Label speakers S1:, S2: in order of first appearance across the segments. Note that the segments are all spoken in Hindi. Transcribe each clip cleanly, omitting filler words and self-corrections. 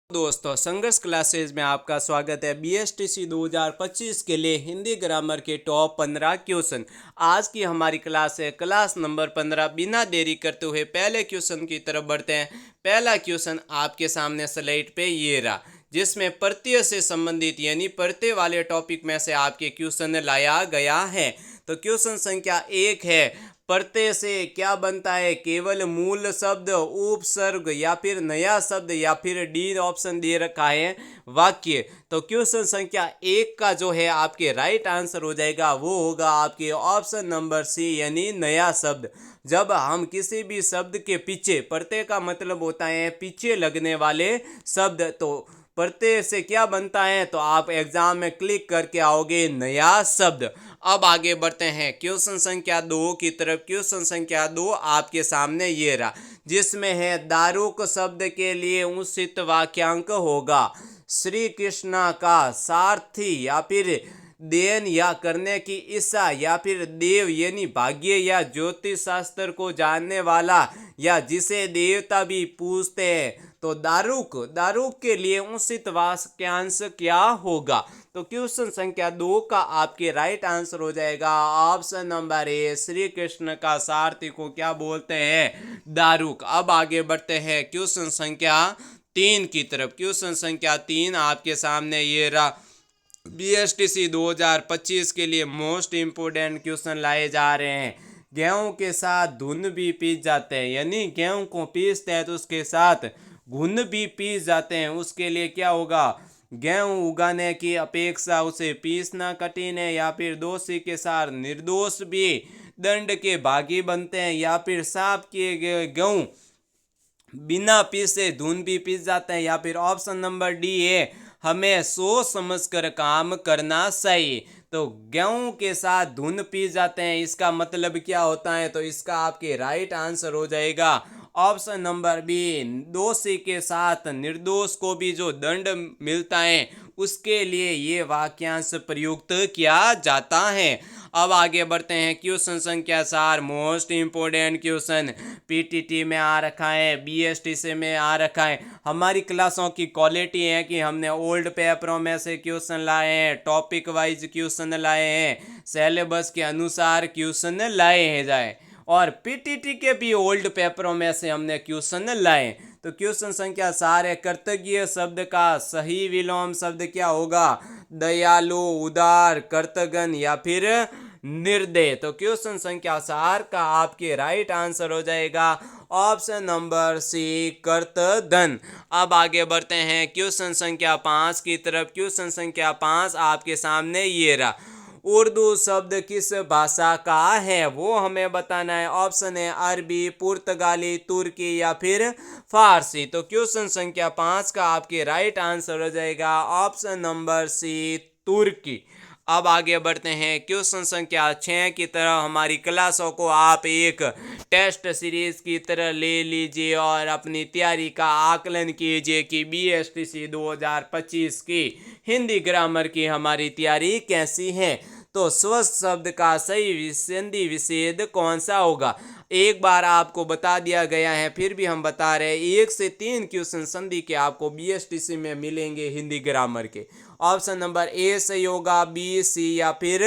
S1: दोस्तों, संघर्ष क्लासेस में आपका स्वागत है। बीएसटीसी 2025 के लिए हिंदी ग्रामर के टॉप 15 क्वेश्चन। आज की हमारी क्लास है क्लास नंबर 15। बिना देरी करते हुए पहले क्वेश्चन की तरफ बढ़ते हैं। पहला क्वेश्चन आपके सामने स्लाइड पे ये रहा, जिसमें प्रत्यय से संबंधित यानी प्रत्यय वाले टॉपिक में से आपके क्वेश्चन लाया गया है। तो क्वेश्चन संख्या 1 है, प्रत्यय से क्या बनता है? केवल मूल शब्द, उपसर्ग या फिर नया शब्द, या फिर डी ऑप्शन दे रखा है वाक्य। तो क्वेश्चन संख्या 1 का जो है आपके राइट आंसर हो जाएगा वो होगा आपके ऑप्शन नंबर सी यानी नया शब्द। जब हम किसी भी शब्द के पीछे, प्रत्यय का मतलब होता है पीछे लगने वाले शब्द, तो प्रत्यय से क्या बनता है तो आप एग्जाम में क्लिक करके आओगे नया शब्द। अब आगे बढ़ते हैं क्वेश्चन संख्या 2 की तरफ। क्वेश्चन संख्या 2 आपके सामने ये रहा, जिसमें है दारुक शब्द के लिए उचित वाक्यांक होगा श्री कृष्ण का सारथी, या फिर देन या करने की इच्छा, या फिर देव यानी भाग्य या ज्योतिष शास्त्र को जानने वाला, या जिसे देवता भी पूछते हैं। तो दारुक, दारुक के लिए उचित वाक्यांश क्या होगा? तो क्वेश्चन संख्या 2 का आपके राइट आंसर हो जाएगा option number A, Shri Krishna का सारथी को क्या बोलते हैं? दारुक। अब आगे बढ़ते हैं क्वेश्चन संख्या 3 की तरफ। क्वेश्चन संख्या 3 आपके सामने ये रहा, बीएसटीसी 2025 के लिए मोस्ट इम्पोर्टेंट क्वेश्चन लाए जा रहे हैं। गेहूं के साथ धुन भी पीस जाते हैं, यानी गेहूं को पीसते हैं तो उसके साथ घुन भी पीस जाते हैं। उसके लिए क्या होगा? गेहूं उगाने की अपेक्षा उसे पीसना कठिन है, या फिर दोषी के साथ निर्दोष भी दंड के भागी बनते हैं, या फिर साफ किए गए गेहूं बिना पीसे धुन भी पीस जाते हैं, या फिर ऑप्शन नंबर डी है हमें सोच समझकर काम करना चाहिए। तो गेहूं के साथ धुन पीस जाते हैं, इसका मतलब क्या होता है? तो इसका आपके राइट आंसर हो जाएगा ऑप्शन नंबर बी, दोषी के साथ निर्दोष को भी जो दंड मिलता है उसके लिए ये वाक्यांश प्रयुक्त किया जाता है। अब आगे बढ़ते हैं क्वेश्चन संख्या 4, मोस्ट इंपोर्टेंट क्वेश्चन पीटीटी में आ रखा है, बीएसटीसी में आ रखा है। हमारी क्लासों की क्वालिटी है कि हमने ओल्ड पेपरों में से क्वेश्चन लाए हैं, टॉपिक वाइज क्वेश्चन लाए हैं, सिलेबस के अनुसार क्वेश्चन लाए हैं जाए, और पीटीटी के भी ओल्ड पेपरों में से हमने क्वेश्चन लाए। तो क्वेश्चन संख्या 4 है, कृतज्ञ शब्द का सही विलोम शब्द क्या होगा? दयालु, उदार, कृतज्ञ, या फिर निर्दय। तो क्वेश्चन संख्या 4 का आपके राइट आंसर हो जाएगा ऑप्शन नंबर सी, कर्तधन। अब आगे बढ़ते हैं क्वेश्चन संख्या 5 की तरफ। क्वेश्चन संख्या 5 आपके सामने ये रहा, उर्दू शब्द किस भाषा का है वो हमें बताना है। ऑप्शन है अरबी, पुर्तगाली, तुर्की, या फिर फारसी। तो क्वेश्चन संख्या 5 का आपके राइट आंसर हो जाएगा ऑप्शन नंबर सी, तुर्की। अब आगे बढ़ते हैं क्वेश्चन संख्या 6 की तरह। हमारी क्लासों को आप एक टेस्ट सीरीज की तरह ले लीजिए और अपनी तैयारी का आकलन कीजिए कि बीएसटीसी 2025 की हिंदी ग्रामर की हमारी तैयारी कैसी है। तो स्वस्थ शब्द का सही संधि विच्छेद कौन सा होगा? एक बार आपको बता दिया गया है, फिर भी हम बता रहे हैं, 1 से 3 क्वेश्चन संधि के आपको बीएसटीसी में मिलेंगे हिंदी ग्रामर के। ऑप्शन नंबर ए सही होगा, बी, सी, या फिर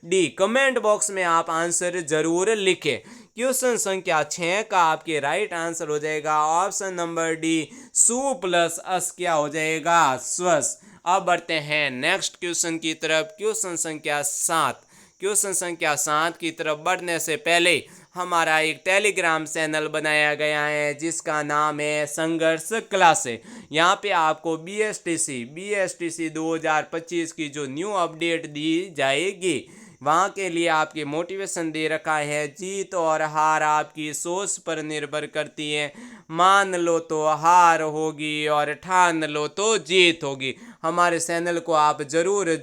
S1: डी। कमेंट बॉक्स में आप आंसर जरूर लिखें। क्वेश्चन संख्या 6 का आपके राइट आंसर हो जाएगा ऑप्शन नंबर डी, सु प्लस अस क्या हो जाएगा? स्वस्थ। अब बढ़ते हैं नेक्स्ट क्वेश्चन की तरफ। क्वेश्चन संख्या 7। क्वेश्चन संख्या 7 की तरफ बढ़ने से पहले हमारा एक टेलीग्राम चैनल बनाया गया है जिसका नाम है संघर्ष क्लासेस। यहाँ पे आपको बीएसटीसी 2025 की जो न्यू अपडेट दी जाएगी, वहाँ के लिए आपके मोटिवेशन दे रखा है। जीत और हार आपकी सोच पर निर्भर करती है, मान लो तो हार होगी और ठान लो तो जीत होगी। हमारे चैनल को आप जरूर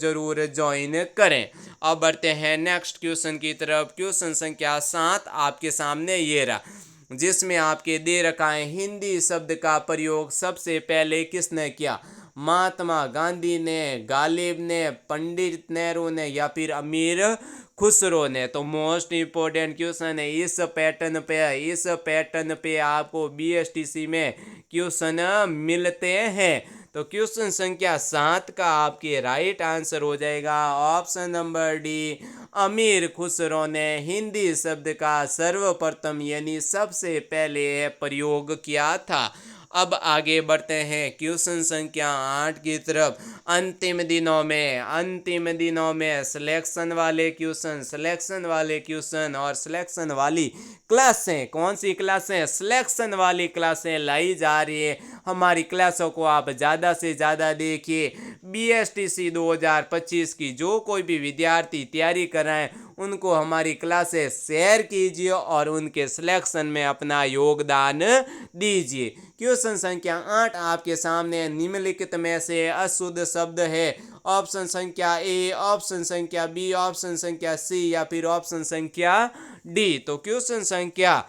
S1: ज्वाइन करें। अब बढ़ते हैं नेक्स्ट क्वेश्चन की तरफ। क्वेश्चन संख्या 7 आपके सामने ये रहा, जिसमें आपके दे रखा है हिंदी शब्द का प्रयोग सबसे पहले किसने किया? महात्मा गांधी ने, गालिब ने, पंडित नेहरू ने, या फिर अमीर खुसरो ने। तो मोस्ट इंपोर्टेंट क्वेश्चन है इस पैटर्न पे आपको बीएसटीसी में क्वेश्चन मिलते हैं। तो क्वेश्चन संख्या 7 का आपके राइट आंसर हो जाएगा ऑप्शन नंबर डी। अमीर खुसरो ने हिंदी शब्द का सर्वप्रथम यानी सबसे पहले प्रयोग किया था। अब आगे बढ़ते हैं क्वेश्चन संख्या 8 की तरफ। अंतिम दिनों में सिलेक्शन वाले क्वेश्चन और सिलेक्शन वाली क्लासें, कौन सी क्लासें? सिलेक्शन वाली क्लासें लाई जा रही है। हमारी क्लासों को आप ज़्यादा से ज़्यादा देखिए। BSTC 2025 की जो कोई भी विद्यार्थी तैयारी कर रहे हैं उनको हमारी क्लासेस शेयर कीजिए और उनके सिलेक्शन में अपना योगदान दीजिए। क्वेश्चन संख्या 8 आपके सामने निम्नलिखित में से अशुद्ध शब्द है। ऑप्शन संख्या ए, ऑप्शन संख्या बी, ऑप्शन संख्या सी या फिर ऑप्शन संख्या डी। तो क्वेश्चन संख्या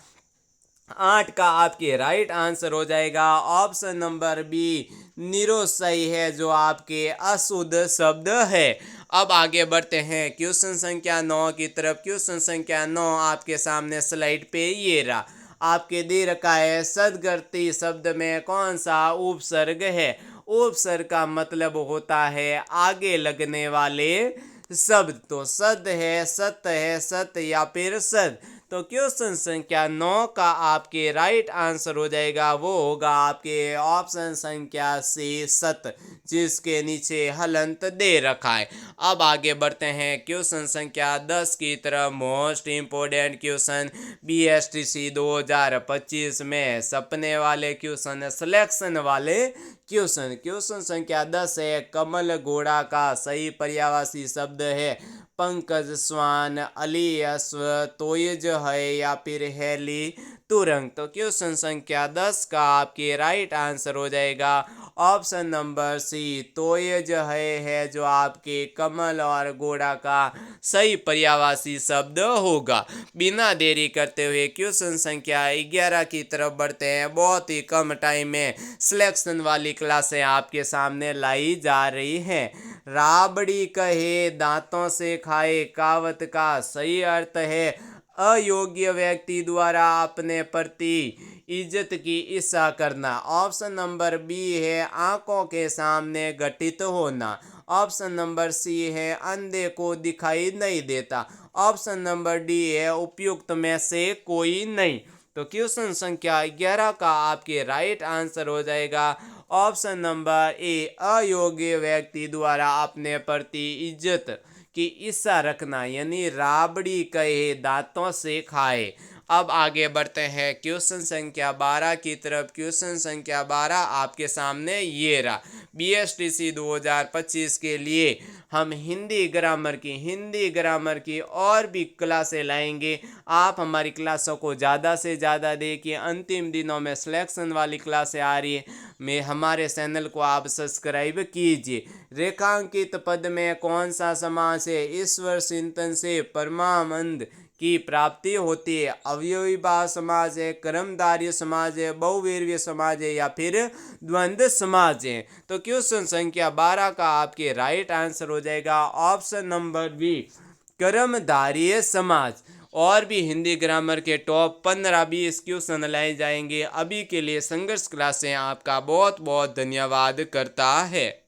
S1: 8 का आपके राइट आंसर हो जाएगा ऑप्शन नंबर बी, निरुत्साही है जो आपके अशुद्ध शब्द है। अब आगे बढ़ते हैं क्वेश्चन संख्या 9 की तरफ। क्वेश्चन संख्या 9 आपके सामने स्लाइड पे ये रहा, आपके दे रखा है सदगर्ती शब्द में कौन सा उपसर्ग है? उपसर्ग का मतलब होता है आगे लगने वाले शब्द। तो सद है, सत्य है, सत्य या फिर सद। तो क्वेश्चन संख्या 9 का आपके राइट आंसर हो जाएगा, वो होगा आपके ऑप्शन संख्या सी, सत्य, जिसके नीचे हलंत दे रखा है। अब आगे बढ़ते हैं क्वेश्चन संख्या 10 की तरफ। मोस्ट इम्पोर्टेंट क्वेश्चन BSTC 2025 में सपने वाले क्वेश्चन, सिलेक्शन वाले क्वेश्चन। क्वेश्चन संख्या 10 है, कमल घोड़ा का सही पर्यायवाची शब्द है पंकज, स्वान, अली, अश्व, तोयज है या फिर हेली तुरंग। तो क्वेश्चन संख्या 10 का आपके राइट आंसर हो जाएगा ऑप्शन नंबर सी, तोयज है जो आपके कमल और घोड़ा का सही पर्यायवाची शब्द होगा। बिना देरी करते हुए क्वेश्चन संख्या 11 की तरफ बढ़ते हैं। बहुत ही कम टाइम में सिलेक्शन वाली क्लासें आपके सामने लाई जा रही हैं। राबड़ी कहे दांतों से खाए कहावत का सही अर्थ है अयोग्य व्यक्ति द्वारा अपने प्रति इज्जत की इच्छा करना। ऑप्शन नंबर बी है आंखों के सामने घटित होना। ऑप्शन नंबर सी है अंधे को दिखाई नहीं देता। ऑप्शन नंबर डी है उपयुक्त में से कोई नहीं। तो क्वेश्चन संख्या 11 का आपके राइट आंसर हो जाएगा ऑप्शन नंबर ए, अयोग्य व्यक्ति द्वारा अपने प्रति इज्जत की इच्छा रखना, यानी राबड़ी कहे दांतों से खाए। अब आगे बढ़ते हैं क्वेश्चन संख्या 12 की तरफ। क्वेश्चन संख्या 12 आपके सामने ये रहा। BSTC 2025 के लिए हम हिंदी ग्रामर की और भी क्लासें लाएंगे। आप हमारी क्लासों को ज़्यादा से ज़्यादा देखिए। अंतिम दिनों में सिलेक्शन वाली क्लासें आ रही है। में हमारे चैनल को आप सब्सक्राइब कीजिए। रेखांकित पद में कौन सा समास है? ईश्वर चिंतन से परमानंद की प्राप्ति होती है। अवयवी भाव समाज है, कर्मधारय समाज है, बहुव्रीहि समाज है या फिर द्वंद्व समाज है। तो क्वेश्चन संख्या 12 का आपके राइट आंसर हो जाएगा ऑप्शन नंबर बी, कर्मधारय समाज। और भी हिंदी ग्रामर के टॉप 15-20 क्वेश्चन लाए जाएंगे। अभी के लिए संघर्ष क्लासें आपका बहुत बहुत धन्यवाद करता है।